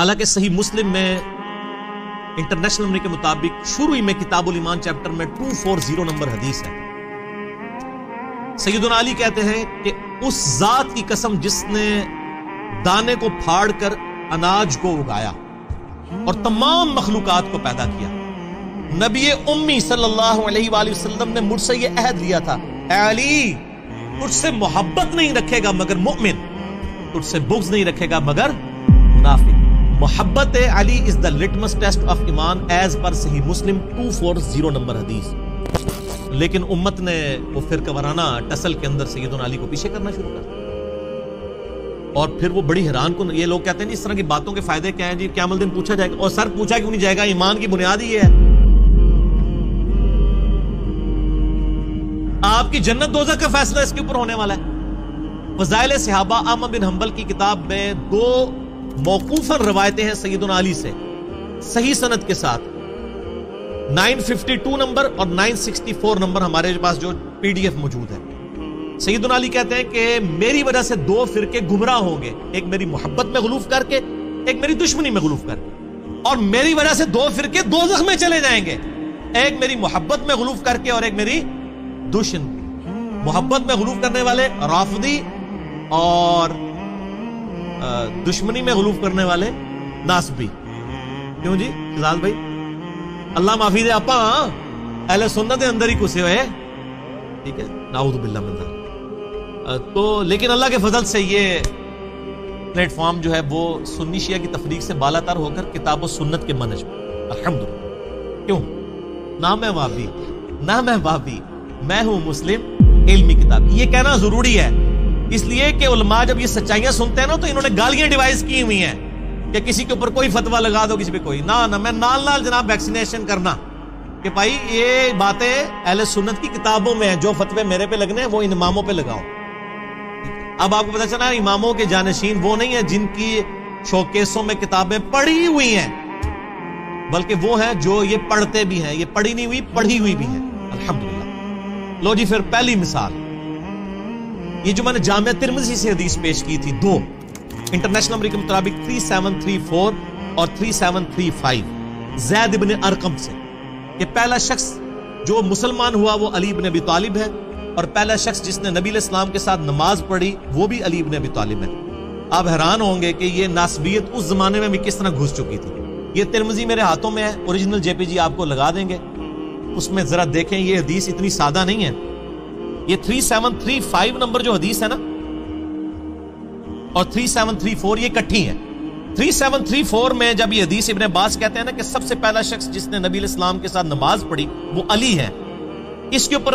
حالانکہ صحیح مسلم میں انٹرنیشنل نمبر کے مطابق شروع میں کتاب الایمان چیپٹر میں 240 نمبر حدیث ہے. سیدنا علی کہتے ہیں کہ اس ذات کی قسم جس نے دانے کو پھاڑ کر اناج کو اگایا اور تمام مخلوقات کو پیدا کیا، نبی امی صلی اللہ علیہ وآلہ وسلم نے مجھ سے یہ عہد لیا تھا، اے علی تجھ سے محبت نہیں رکھے گا مگر مؤمن، تجھ سے بغض نہیں رکھے گا مگر منافق. محبت علی از دا لٹمس ٹیسٹ آف ایمان ایز پر صحیح مسلم 240 نمبر حدیث. لیکن امت نے وہ فرقہ وارانہ ٹسل کے اندر سیدنا علی کو پیچھے کرنا شروع کر دیا. اور پھر وہ بڑی حیران کن، یہ لوگ کہتے ہیں اس طرح کی باتوں کے فائدے کیا ہیں جی؟ قیامت دن پوچھا جائے گا. اور سر پوچھا کیوں نہیں جائے گا؟ ایمان کی بنیاد ہی یہ ہے. آپ کی جنت دوزخ کا فیصلہ اس کے اوپر ہونے والا ہے. فضائل صحابہ احمد بن حنبل کی کتاب میں 2 موقوفاً روایتیں ہیں سیدنا علی سے صحیح سند کے ساتھ. 952 نمبر اور 964 نمبر ہمارے پاس جو PDF موجود ہے. سیدنا علی کہتے ہیں کہ میری وجہ سے 2 فرقے گمراہ ہوں گے، ایک میری محبت میں غلوف کر کے، ایک میری دشمنی میں غلوف کر کے. اور میری وجہ سے 2 فرقے دوزخ میں چلے جائیں گے، ایک میری محبت میں غلوف کر کے اور ایک میری دشمنی. محبت میں غلوف کرنے والے رافضی اور دشمنی میں غلوف کرنے والے ناسبی. کیوں جی شہزاد بھائی؟ اللہ معافی دے، آپا اہل سنت اندر ہی کسے ہوئے، ٹھیک ہے، نعوذ باللہ من ذلک. تو لیکن اللہ کے فضل سے یہ پلیٹ فارم جو ہے وہ سنی شیعہ کی تفریق سے بالا تر ہو کر کتاب و سنت کے منہج میں الحمدللہ. کیوں؟ نہ میں وہابی، نہ میں وہابی، میں ہوں مسلم علمی کتاب. یہ کہنا ضروری ہے اس لیے کہ علماء جب یہ سچائیاں سنتے ہیں نا تو انہوں نے گالیاں ڈیوائز کی ہوئی ہیں کہ کسی کے اوپر کوئی فتویٰ لگا دو، کسی پہ کوئی نہ میں نال جناب ویکسینیشن کرنا کہ بھائی یہ باتیں اہل سنت کی کتابوں میں ہیں، جو فتوے میرے پہ لگنے ہیں وہ ان اماموں پہ لگاؤ. اب آپ کو پتہ چلا اماموں کے جانشین وہ نہیں ہیں جن کی شوکیسوں میں کتابیں پڑھی ہوئی ہیں، بلکہ وہ ہیں جو یہ پڑھتے بھی ہیں، یہ پڑھی نہیں ہوئی پڑھی ہوئی بھی ہیں الحمدللہ. لو جی پھر پہلی مثال، یہ جو میں نے جامعہ ترمذی سے حدیث پیش کی تھی 2 انٹرنیشنل نمبر کے مطابق 3734 اور 3735 زید ابن ارقم سے کہ پہلا شخص جو مسلمان ہوا وہ علی ابن ابی طالب ہے، اور پہلا شخص جس نے نبی علیہ السلام کے ساتھ نماز پڑھی وہ بھی علی ابن ابی طالب ہے. آپ حیران ہوں گے کہ یہ ناسبیت اس زمانے میں بھی کس طرح گھس چکی تھی. یہ ترمذی میرے ہاتھوں میں ہے، اوریجنل JPG آپ کو لگا دیں گے، اس میں ذرا دیکھیں. یہ حدیث اتنی سادہ نہیں ہے. یہ 3735 نمبر جو حدیث ہے نا اور 3734 یہ کٹھی ہے. 3734 میں جب یہ حدیث ابن عباس کہتے ہیں نا کہ سب سے پہلا شخص جس نے نبی علیہ السلام کے ساتھ نماز پڑھی وہ علی ہے، اس کے اوپر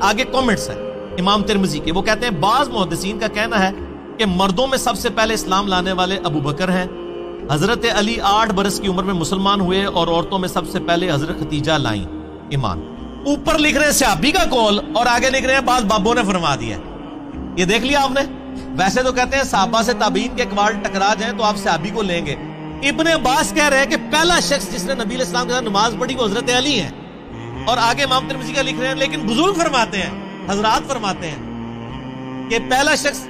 آگے کامنٹس ہیں امام ترمذی کے. وہ کہتے ہیں بعض محدثین کا کہنا ہے کہ مردوں میں سب سے پہلے اسلام لانے والے ابو بکر ہیں، حضرت علی 8 برس کی عمر میں مسلمان ہوئے، اور عورتوں میں سب سے پہلے حضرت ختیجہ لائیں ایمان. اوپر لکھ رہے ہیں صحابی کا قول اور آگے لکھ رہے ہیں بعض بابوں نے فرما دیا. یہ دیکھ لیا آپ نے؟ ویسے تو کہتے ہیں صحابہ سے تابعین کے اقوال ٹکرا جائیں تو آپ صحابی کو لیں گے. ابن عباس کہہ رہے ہیں کہ پہلا شخص جس نے نبی علیہ السلام کے ساتھ نماز پڑھی وہ حضرت علی ہیں، اور آگے امام ترمذی کا لکھ رہے ہیں لیکن بزرگ فرماتے ہیں، حضرات فرماتے ہیں کہ پہلا شخص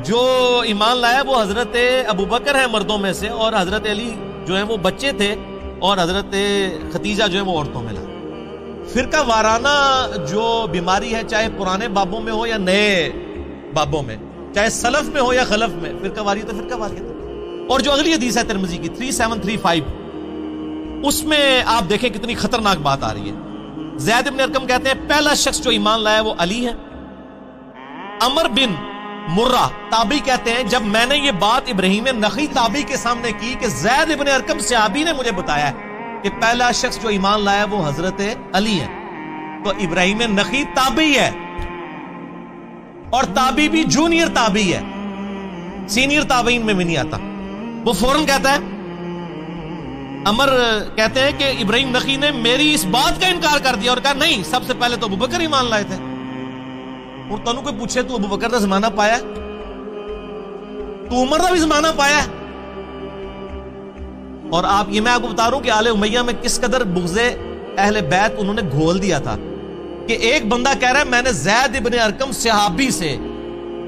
جو ایمان لایا وہ حضرت ابو بکر ہے مردوں میں سے، اور حضرت علی جو ہیں وہ بچے تھے، اور حضرت ختیجہ جو ہے وہ عورتوں میں لائے. فرقہ وارانہ جو بیماری ہے چاہے پرانے بابوں میں ہو یا نئے بابوں میں، چاہے سلف میں ہو یا خلف میں، فرقہ واری تو فرقہ واریت ہے. اور جو اگلی حدیث ہے ترمذی کی 3735 اس میں آپ دیکھیں کتنی خطرناک بات آ رہی ہے. زید بن ارقم کہتے ہیں پہلا شخص جو ایمان لایا وہ علی ہے. عمر بن مرہ تابعی کہتے ہیں جب میں نے یہ بات ابراہیم نخعی تابعی کے سامنے کی کہ زید بن ارقم صحابی نے مجھے بتایا ہے کہ پہلا شخص جو ایمان لایا وہ حضرت علی ہے، تو ابراہیم نخعی تابعی ہے، اور تابعی بھی جونیئر تابعی ہے، سینئر تابعین میں بھی نہیں آتا. وہ فوراً کہتا ہے، عمر کہتے ہیں کہ ابراہیم نخعی نے میری اس بات کا انکار کر دیا اور کہا نہیں، سب سے پہلے تو ابو بکر ایمان لائے تھے. اور تنوں کوئی پوچھے تو ابو بکر کا زمانہ پایا، تو عمر کا بھی زمانہ پایا. اور یہ میں آپ کو بتا رہا ہوں کہ آل امیہ میں کس قدر بغض اہل بیت انہوں نے گھول دیا تھا کہ ایک بندہ کہہ رہا ہے میں نے زید ابن ارقم صحابی سے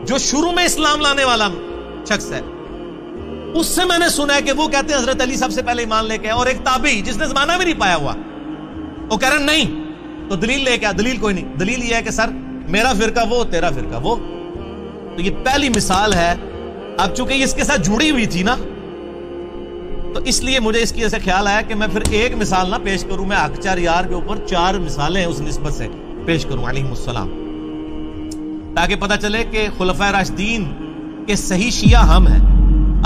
جو شروع میں اسلام لانے والا شخص ہے اس سے میں نے سنا ہے کہ وہ کہتے ہیں حضرت علی سب سے پہلے ایمان لے کے آئے، اور ایک تابعی جس نے زمانہ بھی نہیں پایا ہوا وہ کہہ رہے نہیں، تو دلیل لے کے آ، دلیل کوئی نہیں، دلیل یہ ہے کہ سر میرا فرقہ وہ تیرا فرقہ وہ. تو یہ پہلی مثال ہے. اب چونکہ یہ اس کے ساتھ جڑی ہوئی تھی نا، تو اس لیے مجھے اس کی ایسے خیال آیا کہ میں پھر ایک مثال نہ پیش کروں، میں حق یار کے اوپر 4 مثالیں اس نسبت سے پیش کروں علیہم السلام، تاکہ پتہ چلے کہ خلفائے راشدین کے صحیح شیعہ ہم ہیں.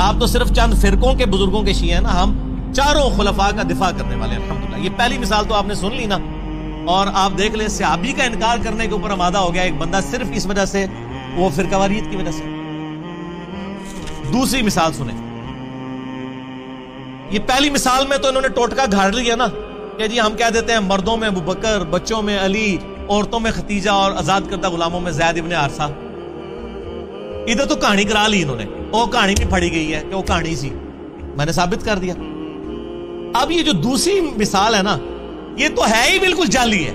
آپ تو صرف چند فرقوں کے بزرگوں کے شیعہ ہیں نا، ہم چاروں خلفاء کا دفاع کرنے والے ہیں الحمدللہ. یہ پہلی مثال تو آپ نے سن لی نا، اور آپ دیکھ لیں صحابی کا انکار کرنے کے اوپر آمادہ ہو گیا ایک بندہ صرف اس وجہ سے، وہ فرقہ واریت کی وجہ سے. دوسری مثال سنیں. یہ پہلی مثال میں تو انہوں نے ٹوٹکا گھاڑ لیا نا کہ جی ہم کہہ دیتے ہیں مردوں میں ابوبکر، بچوں میں علی، عورتوں میں ختیجہ اور آزاد کردہ غلاموں میں زید ابن حارثہ. ادھر تو کہانی کرا لی انہوں نے، وہ کہانی بھی پڑھی گئی ہے کہ وہ کہانی سی، میں نے ثابت کر دیا. اب یہ جو دوسری مثال ہے نا، یہ تو ہے ہی بالکل جعلی ہے.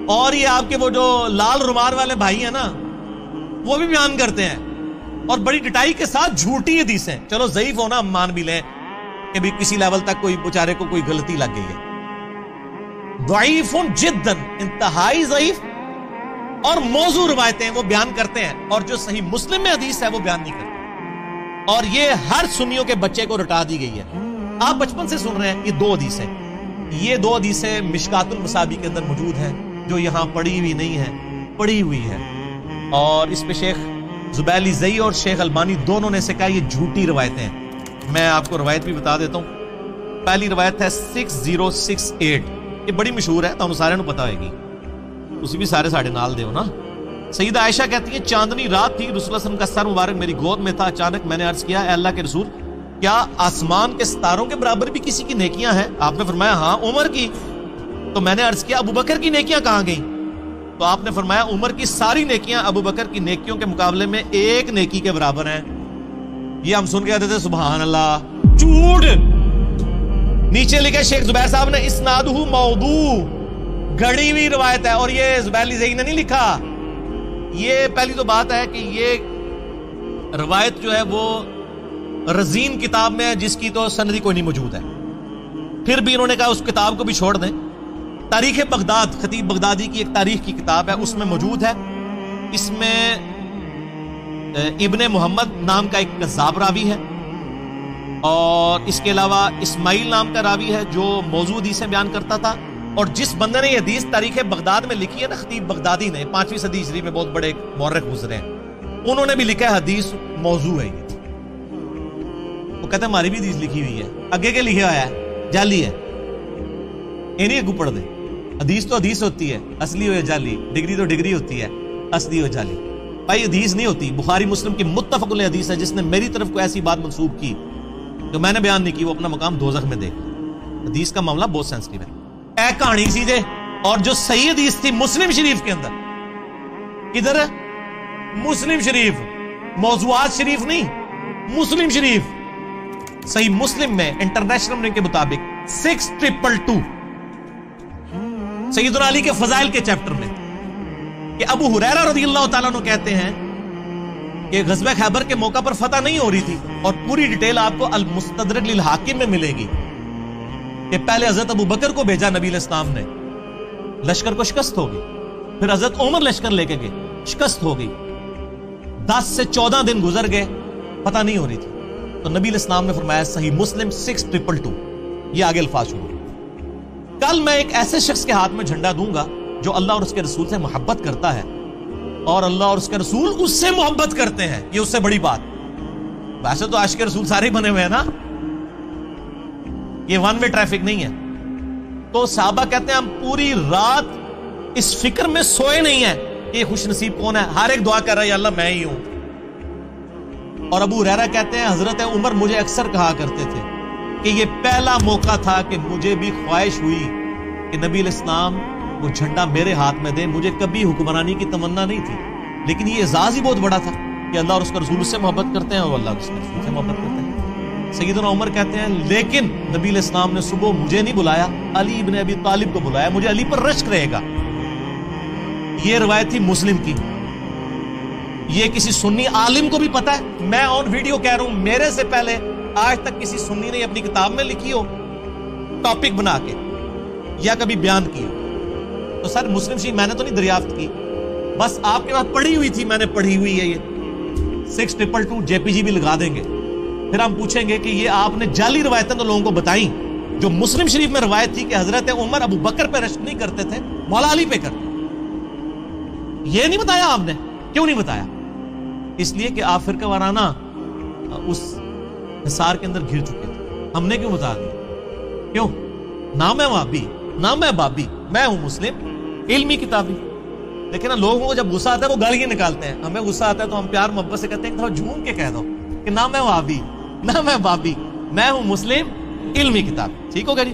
اور یہ آپ کے وہ جو لال رومال والے بھائی ہیں نا، وہ بھی بیان کرتے ہیں اور بڑی ڈٹائی کے ساتھ جھوٹی حدیثیں. چلو ضعیف ہونا ہم مان بھی لیں کہ بھی کسی لیول تک کوئی بیچارے کو کوئی غلطی لگ گئی ہے. ضعیف جداً، انتہائی ضعیف اور موضوع روایتیں وہ بیان کرتے ہیں، اور جو صحیح مسلم میں حدیث ہے وہ بیان نہیں کرتے. اور یہ ہر سنیوں کے بچے کو رٹا دی گئی ہے. آپ بچپن سے سن رہے ہیں. یہ 2 حدیثیں، یہ 2 حدیثیں مشکات المصابیح کے اندر موجود ہیں، جو یہاں پڑھی ہوئی نہیں ہے، پڑھی ہوئی ہے. اور اس پہ شیخ زبیلی زئی اور شیخ البانی دونوں نے سے کہا یہ جھوٹی روایتیں ہیں. میں آپ کو روایت بھی بتا دیتا ہوں. پہلی روایت ہے 6068، یہ بڑی مشہور ہے، تو سارے نو پتا ہوئے گی، اسی بھی سارے ساڑھے نال دے ہو نا. سیدہ عائشہ کہتی ہیں چاندنی رات تھی، رسول اللہ علیہ وسلم کا سر مبارک میری گود میں تھا. اچانک میں نے عرض کیا اے اللہ کے رسول، کیا آسمان کے ستاروں کے برابر بھی کسی کی نیکیاں ہیں؟ آپ نے فرمایا ہاں عمر کی. تو میں نے عرض کیا ابو بکر کی نیکیاں کہاں گئیں؟ تو آپ نے فرمایا عمر کی ساری نیکیاں ابو بکر کی نیکیوں کے مقابلے میں ایک نیکی کے برابر ہیں. یہ ہم سن کے کہتے تھے سبحان اللہ، جھوٹ. نیچے لکھے شیخ زبیر صاحب نے اسنادہ موضوع، گھڑی ہوئی روایت ہے، اور یہ زبیلی زئی نے نہیں لکھا. یہ پہلی تو بات ہے کہ یہ روایت جو ہے وہ رزین کتاب میں ہے، جس کی تو سندی کوئی نہیں موجود ہے. پھر بھی انہوں نے کہا اس کتاب کو بھی چھوڑ دیں. تاریخ بغداد، خطیب بغدادی کی ایک تاریخ کی کتاب ہے، اس میں موجود ہے. اس میں ابن محمد نام کا ایک کذاب راوی ہے، اور اس کے علاوہ اسماعیل نام کا راوی ہے جو موضوع حدیثیں بیان کرتا تھا. اور جس بندے نے یہ حدیث تاریخ بغداد میں لکھی ہے نا، خطیب بغدادی نے 5ویں صدی ہجری میں بہت بڑے ایک مورخ گزرے ہیں، انہوں نے بھی لکھا ہے حدیث موضوع ہے. یہ وہ کہتے ہیں ہماری بھی حدیث لکھی ہوئی ہے. آگے کے لکھا ہوا ہے جعلی ہے، یہ نہیں اگو پڑھ دے. حدیث تو حدیث ہوتی ہے، اصلی ہو یا جعلی. ڈگری تو ڈگری ہوتی ہے، اصلی ہو جعلی. بھائی حدیث نہیں ہوتی. بخاری مسلم کی متفق علیہ حدیث ہے. جس نے میری طرف کوئی ایسی بات منسوب کی جو میں نے بیان نہیں کی، وہ اپنا مقام دوزخ میں دیکھ. حدیث کا معاملہ بہت سینسٹیو ہے. اے کہانی سی جے. اور جو صحیح حدیث تھی مسلم شریف کے اندر، کدھر ہے؟ مسلم شریف، موضوعات شریف نہیں، مسلم شریف. صحیح مسلم میں انٹرنیشنل نمبر کے مطابق 6222 سیدنا علی کے فضائل کے چیپٹر میں، کہ ابو ہریرہ رضی اللہ تعالیٰ عنہ کہتے ہیں کہ غزوہ خیبر کے موقع پر فتح نہیں ہو رہی تھی، اور پوری ڈیٹیل آپ کو المستدرک للحاکم میں ملے گی کہ پہلے حضرت ابو بکر کو بھیجا نبی علیہ السلام نے، لشکر کو شکست ہو گئی. پھر حضرت عمر لشکر لے کے گئے، شکست ہو گئی. 10 سے 14 دن گزر گئے، فتح نہیں ہو رہی تھی. تو نبی علیہ السلام نے فرمایا صحیح مسلم 6222، یہ آگے الفاظ شروع. کل میں ایک ایسے شخص کے ہاتھ میں جھنڈا دوں گا جو اللہ اور اس کے رسول سے محبت کرتا ہے، اور اللہ اور اس کے رسول اس سے محبت کرتے ہیں. یہ اس سے بڑی بات. ویسے تو عاشق رسول سارے ہی بنے ہوئے ہیں نا، یہ ون وے ٹریفک نہیں ہے. تو صحابہ کہتے ہیں ہم پوری رات اس فکر میں سوئے نہیں ہیں کہ یہ خوش نصیب کون ہے. ہر ایک دعا کر رہا ہے یا اللہ میں ہی ہوں. اور ابو ہریرہ کہتے ہیں حضرت عمر مجھے اکثر کہا کرتے تھے کہ یہ پہلا موقع تھا کہ مجھے بھی خواہش ہوئی کہ نبی علیہ السلام وہ جھنڈا میرے ہاتھ میں دے. مجھے کبھی حکمرانی کی تمنا نہیں تھی، لیکن یہ اعزاز ہی بہت بڑا تھا کہ اللہ اور اس کا رسول اس سے محبت کرتے ہیں، اور اللہ اور اس کے رسول سے محبت کرتے ہیں. سیدنا عمر کہتے ہیں لیکن نبی علیہ السلام نے صبح مجھے نہیں بلایا، علی ابن ابی طالب کو بلایا، مجھے علی پر رشک رہے گا. یہ روایت تھی مسلم کی. یہ کسی سنی عالم کو بھی پتا ہے. میں آن ویڈیو کہہ رہا ہوں، میرے سے پہلے آج تک کسی سنی نے اپنی کتاب میں لکھی ہو ٹاپک بنا کے یا کبھی بیان کی ہو؟ تو سر مسلم شریف میں نے تو نہیں دریافت کی، بس آپ کے پاس پڑھی ہوئی تھی، میں نے پڑھی ہوئی ہے، یہ 6222 JPG بھی لگا دیں گے، پھر ہم پوچھیں گے کہ یہ آپ نے جعلی روایتیں تو لوگوں کو بتائیں، جو مسلم شریف میں روایت تھی کہ حضرت عمر ابو بکر پہ رشک نہیں کرتے تھے، مولا علی پہ کرتے، یہ نہیں بتایا آپ نے؟ کیوں نہیں بتایا؟ اس لیے کہ آپ فرقہ وارانہ اس حصار کے اندر گھر چکے تھے، ہم نے کیوں بتا دیا؟ کیوں؟ نہ میں وہابی، نہ میں بابی، میں ہوں مسلم علمی کتابی۔ لیکن نا لوگوں کو جب غصہ آتا ہے وہ گالیاں نکالتے ہیں، ہمیں غصہ آتا ہے تو ہم پیار محبت سے کہتے ہیں کہ جھوم کے کہہ دو کہ نہ میں وہابی، نہ میں بابی، میں ہوں مسلم علمی کتاب۔ ٹھیک ہوگا جی؟